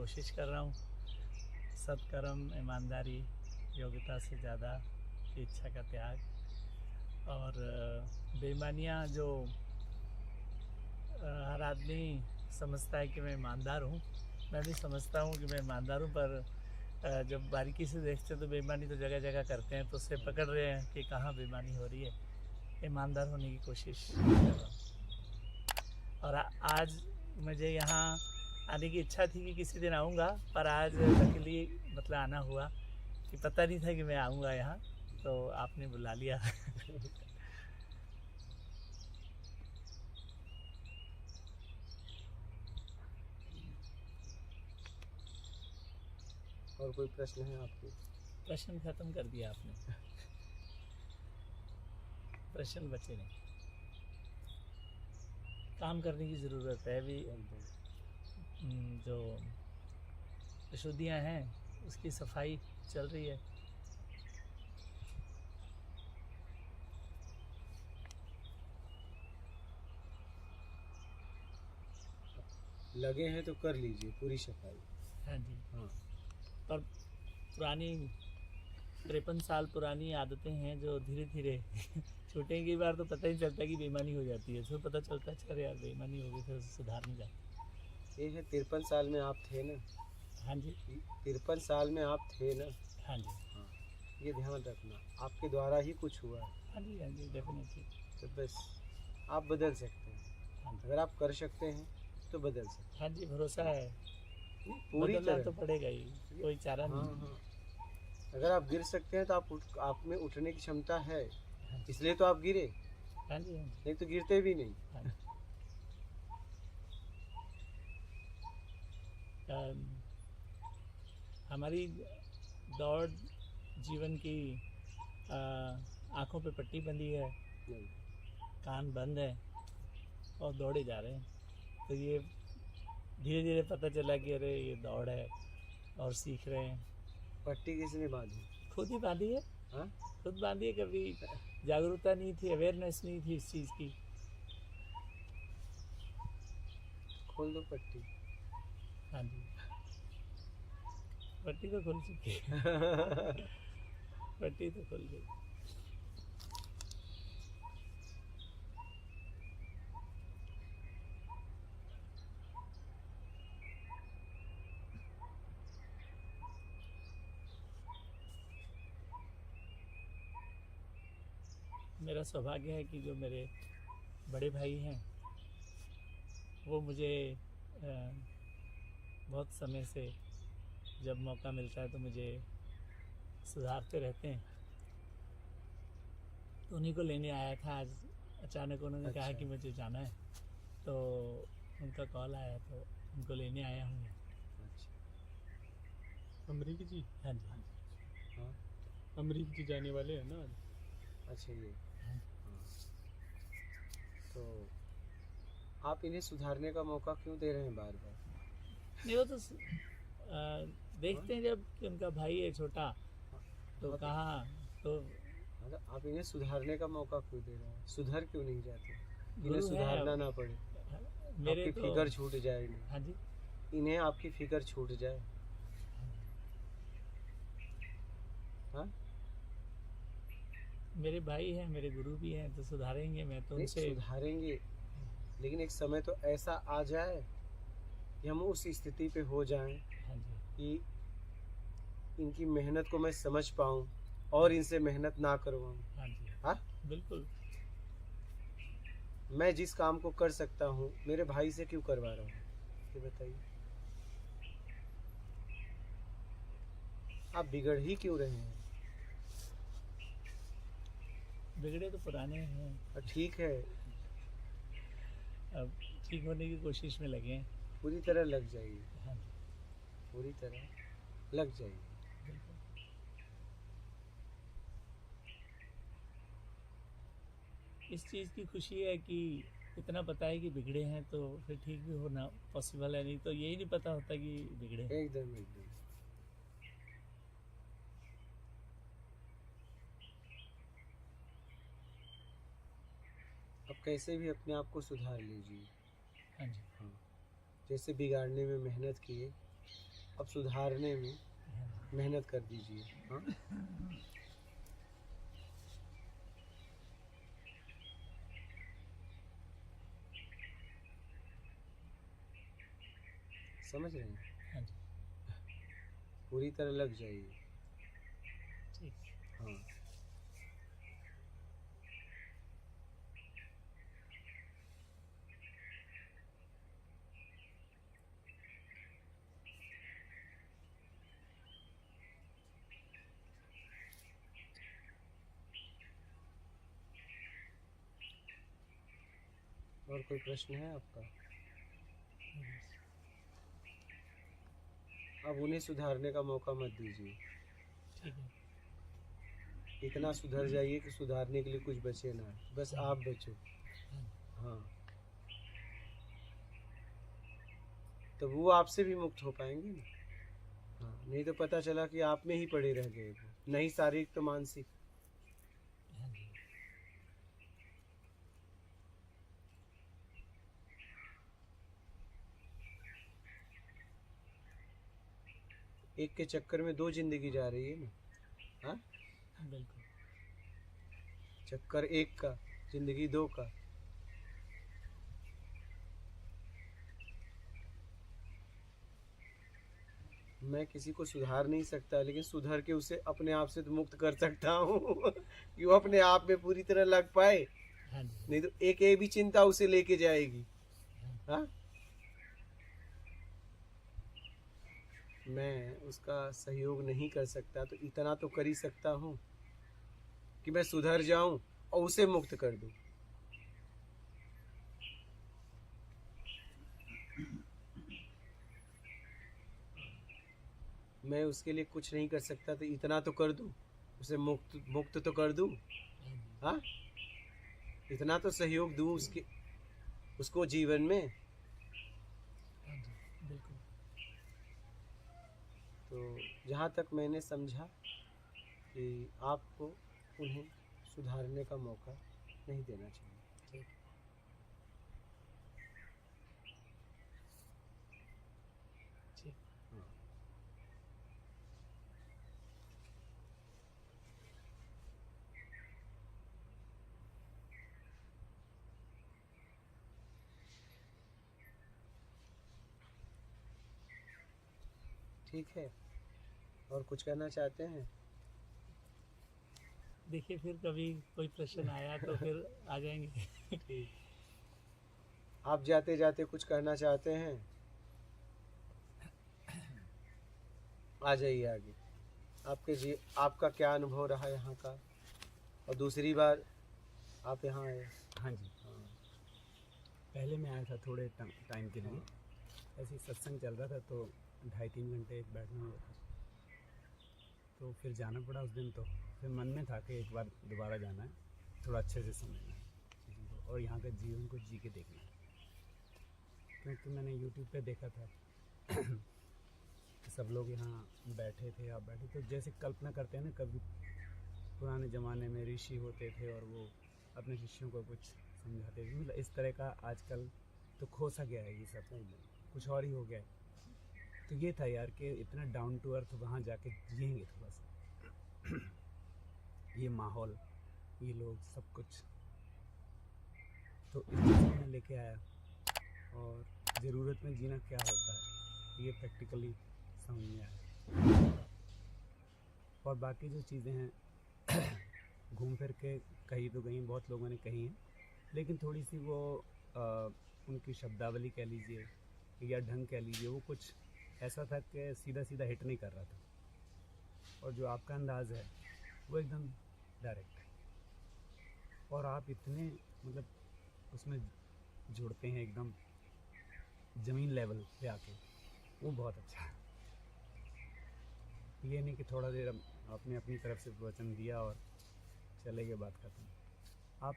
कोशिश कर रहा हूँ। सत्कर्म, ईमानदारी, योग्यता से ज़्यादा इच्छा का त्याग और बेईमानियाँ जो हर आदमी समझता है कि मैं ईमानदार हूँ, मैं भी समझता हूँ कि मैं ईमानदार हूँ, पर जब बारीकी से देखते हैं तो बेईमानी तो जगह जगह करते हैं, तो उससे पकड़ रहे हैं कि कहाँ बेईमानी हो रही है। ईमानदार होने की कोशिश कर रहा हूँ। और आज मुझे यहाँ आने की इच्छा थी कि किसी दिन आऊँगा, पर आज लकीली मतलब आना हुआ कि पता नहीं था कि मैं आऊँगा यहाँ, तो आपने बुला लिया। और कोई प्रश्न है आपके? प्रश्न खत्म कर दिया आपने, प्रश्न बचे नहीं। काम करने की ज़रूरत है अभी। जो अशुद्धियाँ हैं उसकी सफाई चल रही है। लगे हैं तो कर लीजिए पूरी सफाई। हाँ जी। हाँ। पर पुरानी 53 साल पुरानी आदतें हैं जो धीरे धीरे छूटेंगी। कई बार तो पता ही चलता है कि बेईमानी हो जाती है, फिर पता चलता है अरे यार बेईमानी हो गई, फिर सुधार नहीं जाता। ये है 53 साल में आप थे ना? हाँ जी। 53 साल में आप थे ना? हाँ जी। हाँ, ये ध्यान रखना, आपके द्वारा ही कुछ हुआ है। हाँ जी, हाँ जी, डेफिनेटली। तो बस आप बदल सकते हैं। हाँ जी, अगर आप कर सकते हैं तो बदल सकते हाँ जी, भरोसा है। हैं पूरी बदलना तरह। तो पड़ेगा ही, कोई चारा हाँ नहीं। हाँ, अगर आप गिर सकते हैं तो आप में उठने की क्षमता है, हाँ जी, इसलिए तो आप गिरे, हाँ जी, हाँ जी, नहीं तो गिरते भी नहीं। हाँ जी। अम, हमारी दौड़ जीवन की आँखों पे पट्टी बंधी है, नहीं, कान बंद है और दौड़े जा रहे हैं। तो ये धीरे धीरे पता चला कि अरे ये दौड़ है और सीख रहे हैं। पट्टी किसने बांधी? खुद ही बांधी है, हाँ, खुद बांधी है। कभी जागरूकता नहीं थी, अवेयरनेस नहीं थी इस चीज़ की। खोल दो पट्टी। हाँ जी, पट्टी तो खुल चुकी है। पट्टी तो खुल गई। मेरा सौभाग्य है कि जो मेरे बड़े भाई हैं वो मुझे बहुत समय से जब मौका मिलता है तो मुझे सुधारते रहते हैं। तो उन्हीं को लेने आया था आज। अचानक उन्होंने कहा अच्छा। कि मुझे जाना है, तो उनका कॉल आया तो उनको लेने आया हूँ। अच्छा। अमरीक जी। हाँ जी। हाँ, अमरीक जी जाने वाले हैं ना आज। अच्छा ये। हाँ। हाँ, तो आप इन्हें सुधारने का मौका क्यों दे रहे हैं बार बार? नहीं वो तो देखते हैं जब कि उनका भाई है छोटा, तो हाँ, कहाँ तो मतलब आप इन्हें सुधारने का मौका क्यों दे रहे हैं? सुधर क्यों नहीं जाते? इन्हें गुरु सुधारना है ना पड़े, मेरे आपकी तो। फिगर छूट जाए इन्हें, हाँ जी। इन्हें आपकी फिगर छूट जाए। हाँ, मेरे भाई हैं, मेरे गुरु भी हैं, तो सुधारेंगे। मैं तो नहीं उनसे। सुधारेंगे, लेकिन एक समय तो ऐसा आ जाए कि हम उस स्थिति पे हो जाएं हाँ जी, कि इनकी मेहनत को मैं समझ पाऊँ और इनसे मेहनत ना करवाऊँ। हाँ जी, हाँ, बिल्कुल। मैं जिस काम को कर सकता हूँ मेरे भाई से क्यों करवा रहा हूँ, ये बताइए। आप बिगड़ ही क्यों रहे हैं? बिगड़े तो पुराने हैं, ठीक है, अब ठीक होने की कोशिश में लगे हैं। पूरी तरह लग जाइए, हाँ जी, पूरी तरह लग जाइए। बिल्कुल। इस चीज़ की खुशी है कि इतना पता है कि बिगड़े हैं, तो फिर ठीक भी होना पॉसिबल है। नहीं तो यही नहीं पता होता कि बिगड़े हैं। एकदम एकदम। अब कैसे भी अपने आप को सुधार लीजिए। हाँ जी, हाँ, जैसे बिगाड़ने में मेहनत किए अब सुधारने में मेहनत कर दीजिए। हाँ, समझ रहे हैं? हाँ जी, पूरी तरह लग जाइए। ठीक। हाँ, और कोई प्रश्न है आपका? अब उन्हें सुधारने का मौका मत दीजिए। ठीक है। इतना सुधर जाइए कि सुधारने के लिए कुछ बचे ना, बस आप बचो। हाँ, तो वो आपसे भी मुक्त हो पाएंगे ना। हाँ, नहीं तो पता चला कि आप में ही पड़े रह गए वो, नहीं शारीरिक तो मानसिक। हाँ जी, एक के चक्कर में दो जिंदगी जा रही है ना। हाँ, बिल्कुल। चक्कर एक का, जिंदगी दो का। मैं किसी को सुधार नहीं सकता, लेकिन सुधर के उसे अपने आप से तो मुक्त कर सकता हूँ कि वो अपने आप में पूरी तरह लग पाए। हाँ जी, नहीं तो एक ये भी चिंता उसे लेके जाएगी। हाँ, मैं उसका सहयोग नहीं कर सकता, तो इतना तो कर ही सकता हूँ कि मैं सुधर जाऊं और उसे मुक्त कर दूं। मैं उसके लिए कुछ नहीं कर सकता, तो इतना तो कर दूं, उसे मुक्त मुक्त तो कर दूं। हाँ, इतना तो सहयोग दूं उसके उसको जीवन में। हाँ जी, बिल्कुल। तो जहाँ तक मैंने समझा कि आपको उन्हें सुधारने का मौका नहीं देना चाहिए। ठीक। ठीक। हाँ, ठीक है। और कुछ कहना चाहते हैं? देखिए, फिर कभी कोई प्रश्न आया तो फिर आ जाएंगे। ठीक। आप जाते जाते कुछ कहना चाहते हैं? आ जाइए आगे। आपका क्या अनुभव रहा यहाँ का, और दूसरी बार आप यहाँ आए? हाँ जी, हाँ, पहले मैं आया था थोड़े टाइम के लिए। ऐसे ही सत्संग चल रहा था तो 2.5-3 घंटे बैठना हुआ था, तो फिर जाना पड़ा उस दिन। तो फिर मन में था कि एक बार दोबारा जाना है, थोड़ा अच्छे से समझना है चीज़ों को और यहाँ का जीवन को जी के देखना है। क्योंकि मैंने यूट्यूब पे देखा था कि सब लोग यहाँ बैठे थे, आप बैठे तो जैसे कल्पना करते हैं ना, कभी पुराने ज़माने में ऋषि होते थे और वो अपने शिष्यों को कुछ समझाते थे, मतलब इस तरह का आजकल तो खो सा गया है ये सब, कुछ और ही हो गया है। तो ये था यार कि इतना डाउन टू अर्थ वहाँ जाके जिएंगे थोड़ा सा ये माहौल, ये लोग, सब कुछ। तो इस चीज़ को मैं लेके आया और ज़रूरत में जीना क्या होता है ये प्रैक्टिकली समझ में आया। और बाकी जो चीज़ें हैं घूम फिर के कही तो कहीं बहुत लोगों ने कही हैं, लेकिन थोड़ी सी वो उनकी शब्दावली कह लीजिए या ढंग कह लीजिए, वो कुछ ऐसा था कि सीधा सीधा हिट नहीं कर रहा था। और जो आपका अंदाज़ है वो एकदम डायरेक्ट है, और आप इतने मतलब उसमें जुड़ते हैं एकदम ज़मीन लेवल पे आके, वो बहुत अच्छा है। ये नहीं कि थोड़ा देर आपने अपनी तरफ से वचन दिया और चले गए, बात खत्म। आप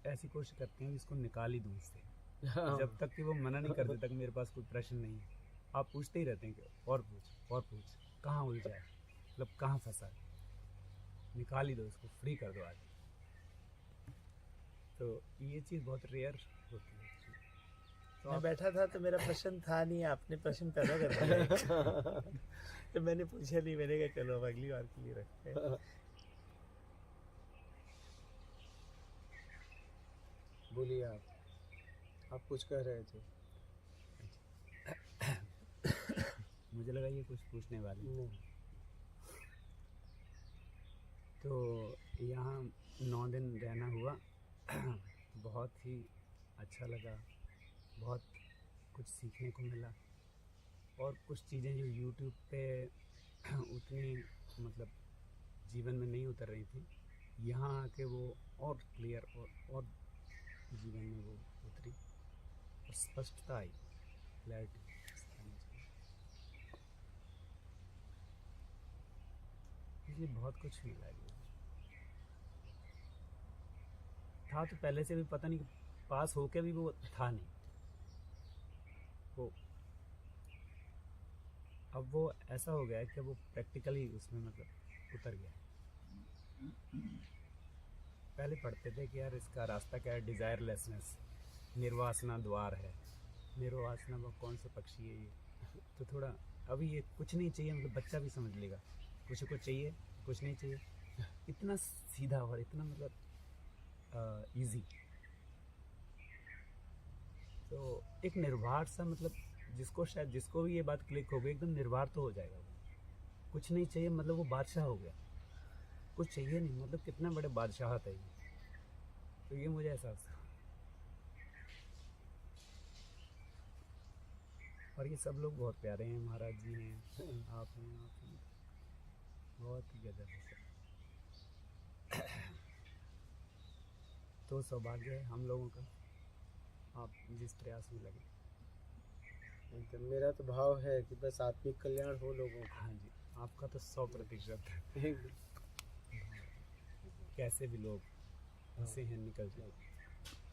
ऐसी कोशिश करते हैं कि इसको निकाल ही दूँ इससे, जब तक कि वो मना नहीं करते तक मेरे पास कोई प्रश्न नहीं है। आप पूछते ही रहते हैं कि और पूछ, कहाँ उलझा है, मतलब कहाँ फंसा है, निकाल ही दो इसको, फ्री कर दो आज। तो ये चीज़ बहुत रेयर होती है। मैं बैठा था तो मेरा प्रश्न था नहीं, आपने प्रश्न पैदा कर दिया। तो मैंने पूछा नहीं, मैंने कहा चलो अब अगली बार के लिए रखते हैं। बोलिए आप कुछ कह रहे थे। मुझे लगा ये कुछ पूछने वाले हैं। नहीं। तो यहाँ 9 दिन रहना हुआ। बहुत ही अच्छा लगा, बहुत कुछ सीखने को मिला, और कुछ चीज़ें जो यूट्यूब पे उतनी मतलब जीवन में नहीं उतर रही थी, यहाँ आके वो और क्लियर और जीवन में वो उतरी और स्पष्टता आई, क्लैरिटी। इसलिए बहुत कुछ मिला है। था तो पहले से भी, पता नहीं पास होके भी वो था नहीं वो। अब वो ऐसा हो गया है कि वो प्रैक्टिकली उसमें मतलब उतर गया। पहले पढ़ते थे कि यार इसका रास्ता क्या है, डिज़ायरलेसनेस, निर्वासना द्वार है। निर्वासना वो कौन सा पक्षी है ये, तो थोड़ा अभी ये कुछ नहीं चाहिए, मतलब बच्चा भी समझ लेगा, कुछ को चाहिए कुछ नहीं चाहिए, इतना सीधा और इतना मतलब इजी। तो एक निर्वार सा, मतलब जिसको शायद जिसको भी ये बात क्लिक हो गई, एकदम निर्वार तो हो जाएगा वो। कुछ नहीं चाहिए मतलब वो बादशाह हो गया, कुछ चाहिए नहीं मतलब कितना बड़े बादशाह है ये। तो ये मुझे एहसास था। और ये सब लोग बहुत प्यारे हैं, महाराज जी हैं, आप हैं, बहुत ही गजब है सब। तो सौभाग्य है हम लोगों का, आप जिस प्रयास में लगे। तो मेरा तो भाव है कि बस आत्मिक कल्याण हो लोगों का। हाँ जी, आपका तो 100%। एकदम। कैसे भी लोग फंसे हैं निकल जाए।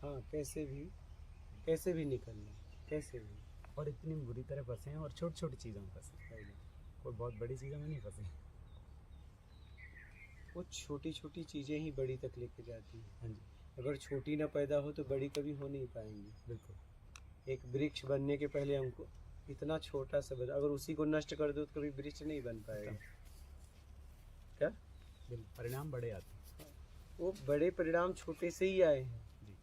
हाँ, कैसे भी निकलना, कैसे भी। और इतनी बुरी तरह फंसे हैं, और छोटी छोटी चीज़ों में फंसे, कोई बहुत बड़ी चीज़ों में नहीं फंसे। वो छोटी छोटी चीज़ें ही बड़ी तक लेके जाती हैं। हाँ जी, अगर छोटी ना पैदा हो तो बड़ी कभी हो नहीं पाएंगी। बिल्कुल। एक वृक्ष बनने के पहले हमको इतना छोटा सा बना, अगर उसी को नष्ट कर दो तो कभी वृक्ष नहीं बन पाएगा। क्या? बिल्कुल, परिणाम बड़े आते हैं। वो बड़े परिणाम छोटे से ही आए हैं। जी,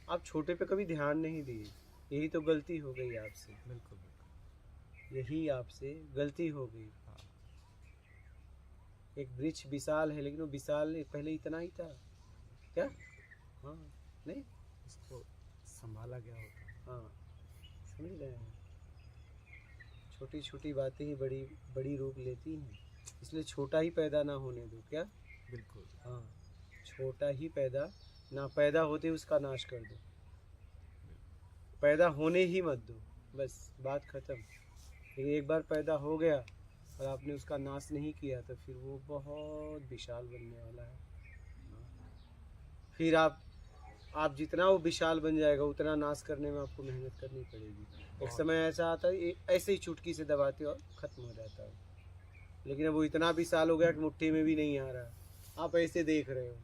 आप छोटे पे कभी ध्यान नहीं दिए, यही तो गलती हो गई आपसे। बिल्कुल बिल्कुल। यही आपसे गलती हो गई। हाँ, एक वृक्ष विशाल है, लेकिन वो विशाल पहले इतना ही था क्या? हाँ, नहीं, इसको संभाला गया होता है। हाँ, समझ रहे हैं। छोटी छोटी बातें ही बड़ी बड़ी रूप लेती हैं, इसलिए छोटा ही पैदा ना होने दो। क्या? बिल्कुल। हाँ, छोटा ही पैदा ना, पैदा होते उसका नाश कर दो, पैदा होने ही मत दो, बस बात खत्म। लेकिन एक बार पैदा हो गया और आपने उसका नाश नहीं किया तो फिर वो बहुत विशाल बनने वाला है। फिर आप जितना वो विशाल बन जाएगा उतना नाश करने में आपको मेहनत करनी पड़ेगी। एक समय ऐसा आता है ऐसे ही चुटकी से दबाते और ख़त्म हो जाता है। लेकिन अब वो इतना विशाल हो गया कि मुट्ठी में भी नहीं आ रहा। आप ऐसे देख रहे हो,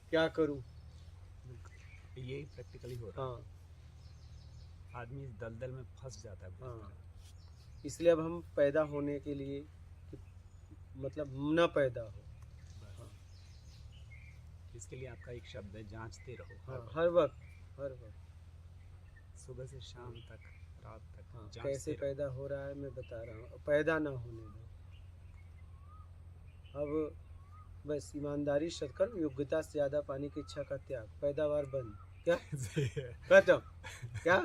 क्या करूं? बिल्कुल, यही प्रैक्टिकली हो रहा है। हाँ, आदमी इस दलदल में फंस जाता है। हाँ, इसलिए अब हम पैदा होने के लिए मतलब न पैदा हो। इसके लिए आपका एक शब्द है, जांचते रहो। हाँ, हर वक्त सुबह से शाम तक, रात तक। हाँ, जांचते कैसे रहो। पैदा हो रहा है मैं बता रहा हूँ, पैदा ना होने दो। अब बस ईमानदारी, सत्कर्म, योग्यता से ज़्यादा पाने की इच्छा का त्याग, पैदावार बंद। क्या? खत्म। क्या?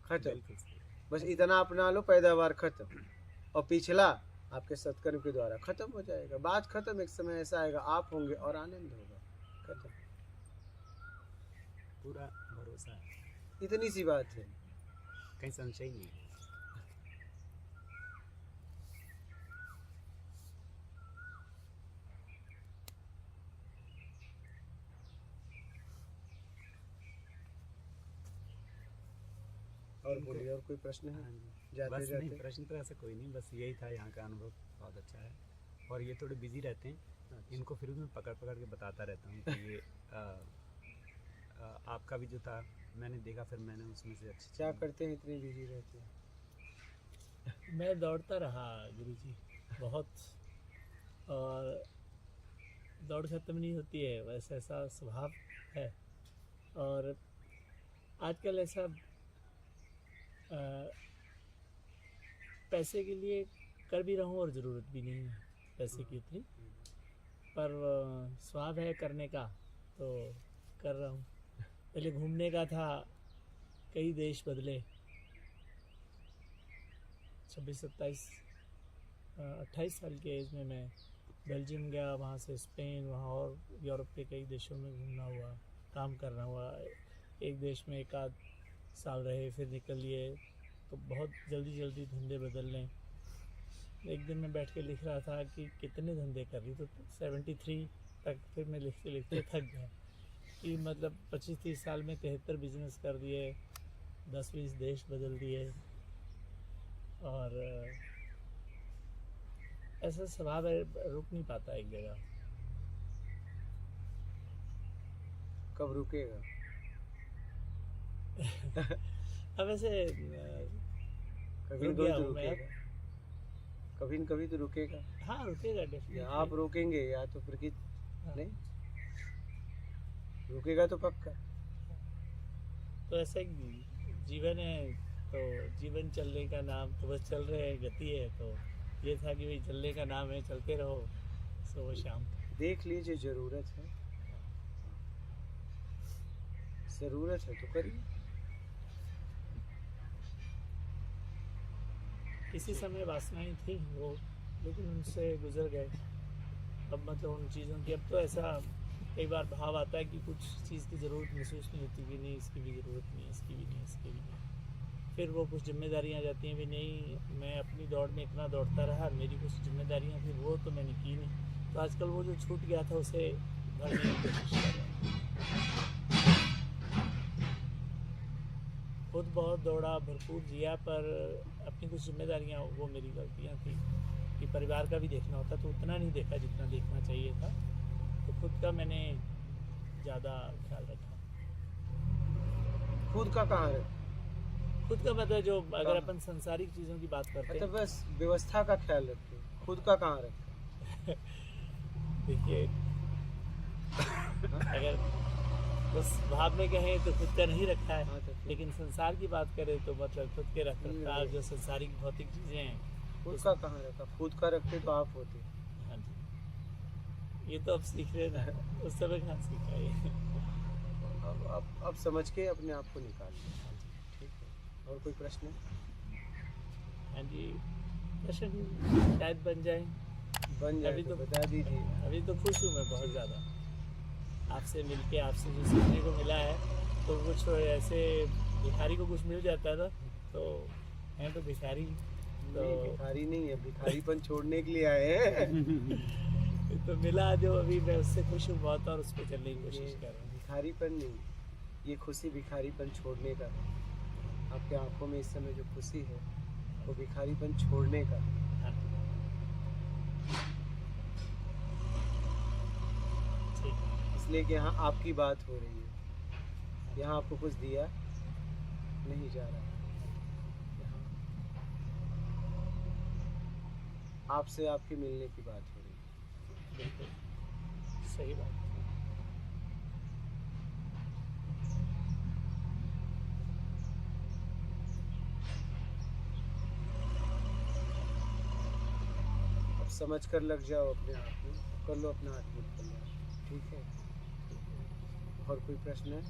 खत्म। बिल्कुल सही। बस इतना अपना लो, पैदावार खत्म, और पिछला आपके सत्कर्म के द्वारा खत्म हो जाएगा। बात खत्म। एक समय ऐसा आएगा आप होंगे और आनंद होगा। खत्म। पूरा भरोसा है, इतनी सी बात है। कहीं संशय नहीं है। और बोलिए, और कोई प्रश्न है? हाँ जी। जाते बस जाते नहीं, प्रश्न तो ऐसा कोई नहीं, बस यही था, यहाँ का अनुभव बहुत अच्छा है। और ये थोड़े बिजी रहते हैं, इनको फिर भी मैं पकड़ पकड़ के बताता रहता हूँ कि ये आपका भी जो था मैंने देखा, फिर मैंने उसमें से अच्छी क्या चीज़ें- करते हैं, इतने बिजी रहते हैं? मैं दौड़ता रहा गुरुजी बहुत, और दौड़ ख़त्म नहीं होती है, वैसे ऐसा स्वभाव है। और आजकल ऐसा अ, पैसे के लिए कर भी रहा हूँ और ज़रूरत भी नहीं है पैसे की इतनी, पर स्वभाव है करने का तो कर रहा हूँ। पहले घूमने का था, कई देश बदले, 26-27 28 साल की एज में मैं बेल्जियम गया, वहाँ से स्पेन, वहाँ और यूरोप के कई देशों में घूमना हुआ, काम करना हुआ। एक देश में 1 आध साल रहे, फिर निकल लिए, तो बहुत जल्दी जल्दी धंधे बदलने। एक दिन मैं बैठ के लिख रहा था कि कितने धंधे कर रही, तो 73 तक फिर मैं लिखते लिखते थक गया कि मतलब 25-30 साल में 73 बिजनेस कर दिए, 10-20 देश बदल दिए। और ऐसा स्वभाव है, रुक नहीं पाता एक जगह। कब रुकेगा? अब ऐसे कभी रुक न कभी गया तो हूँ मैं। रुकेगा, कभी न कभी तो रुकेगा। हाँ रुकेगा या डेफिनेटली। आप रोकेंगे या तो प्रकृति हाँ। नहीं रुकेगा तो पक्का। तो ऐसा ही जीवन है, तो जीवन चलने का नाम, तो बस चल रहे हैं, गति है। तो ये था कि भाई चलने का नाम है, चलते रहो सुबह शाम। देख लीजिए, ज़रूरत है, ज़रूरत है तो करिए। किसी समय वासनाएं थी वो, लेकिन उनसे गुजर गए। अब मतलब उन चीज़ों की, अब तो ऐसा कई बार भाव आता है कि कुछ चीज़ की ज़रूरत महसूस नहीं होती कि नहीं इसकी भी ज़रूरत नहीं है, इसकी भी नहीं, इसकी भी नहीं। फिर वो कुछ जिम्मेदारियां आ जाती हैं भी, नहीं मैं अपनी दौड़ में इतना दौड़ता रहा, मेरी कुछ जिम्मेदारियां थी वो तो मैंने की नहीं। तो आजकल वो जो छूट गया था उसे भरने की कोशिश कर रहा हूं। खुद बहुत दौड़ा, भरपूर जिया, पर अपनी कुछ जिम्मेदारियां, वो मेरी गलतियां थी कि परिवार का भी देखना होता, तो उतना नहीं देखा जितना देखना चाहिए था। तो खुद का मैंने ज़्यादा ख्याल रखा। खुद का कहाँ है? खुद का मतलब जो, अगर कहाँ? अपन संसारिक चीज़ों की बात करते अच्छा, हैं, बस व्यवस्था का ख्याल रखिए, खुद का कहाँ रखें? देखिए अगर बस भाव में कहें तो खुद का नहीं रखा हाँ, है, तो फिर लेकिन संसार की बात करें तो मतलब खुद के रख रखाव, नहीं। जो संसारिक भौतिक चीज़ें हैं। खुद का कहाँ रखा? खुद का रखते तो आप होते। हाँ जी, ये तो अब सीख रहे ना, उस समय कहाँ सीखा ये। अब समझ के अपने आप को निकाल लें। ठीक है, और कोई प्रश्न है? हाँ जी, प्रश्न शायद बन जाए। बन जाए अभी तो तो बता दीजिए। अभी तो खुश हूँ मैं बहुत ज़्यादा, आपसे मिलके, आपसे जो सीखने को मिला है। तो कुछ ऐसे भिखारी को कुछ मिल जाता है ना, तो हैं तो भिखारी, तो नहीं, भिखारी नहीं है, भिखारीपन छोड़ने के लिए आए हैं। तो मिला जो, अभी मैं उससे खुश हूँ बहुत, और उस पर चलने की ये कोशिश कर रहा हूँ। भिखारीपन नहीं, ये खुशी भिखारीपन छोड़ने का है। आपके आंखों में इस समय जो खुशी है वो भिखारीपन छोड़ने का है। हाँ, ठीक है। इसलिए कि यहाँ आपकी बात हो रही है, यहाँ आपको कुछ दिया नहीं जा रहा है। यहाँ आपसे आपके मिलने की बात हो रही है। बिल्कुल सही बात। अब समझ कर लग जाओ अपने आप में, कर लो अपना आत्मिक कल्याण। ठीक है, और कोई प्रश्न है?